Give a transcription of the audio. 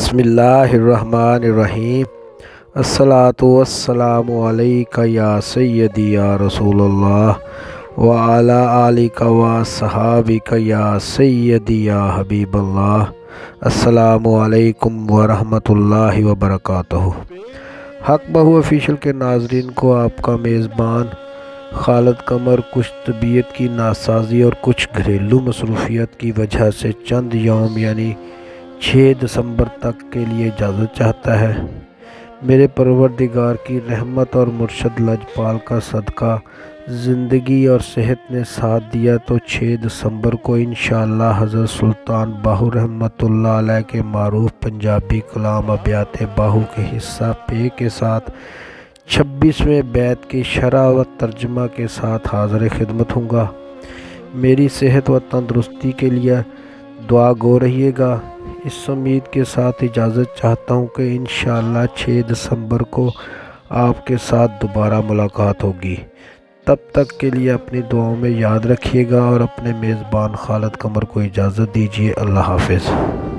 बिस्मिल्लाहिर्रहमानिर्रहीम। अस्सलातु वस्सलामु अलैका या सय्यदी या रसूल अल्लाह व अला आलिका व सहाबिका या सय्यदी या हबीब अल्लाह। अस्सलामु अलैकुम व रहमतुल्लाहि व बरकातुहू। हक बहु ऑफिशियल के नाजरीन को आपका मेज़बान खालिद कमर कुछ तबीयत की नासाजी और कुछ घरेलू मसरूफियत की वजह से चंद यौम यानी 6 दिसंबर तक के लिए इजाज़त चाहता है। मेरे परवरदिगार की रहमत और मुर्शद लजपाल का सदका ज़िंदगी और सेहत ने साथ दिया तो 6 दिसंबर को इंशाअल्लाह हज़रत सुल्तान बाहू रहमतुल्लाह अलैह के मारूफ पंजाबी कलाम अबियात बाहू के हिस्सा पे के साथ 26वें बैत की शरह व तर्जमा के साथ हाज़िर खिदमत हूँगा। मेरी सेहत व तंदरुस्ती के लिए दुआ गो रहिएगा। इस उम्मीद के साथ इजाज़त चाहता हूँ कि इंशाअल्लाह 6 दिसंबर को आपके साथ दोबारा मुलाकात होगी। तब तक के लिए अपनी दुआओं में याद रखिएगा और अपने मेज़बान खालिद कमर को इजाज़त दीजिए। अल्लाह हाफ़िज़।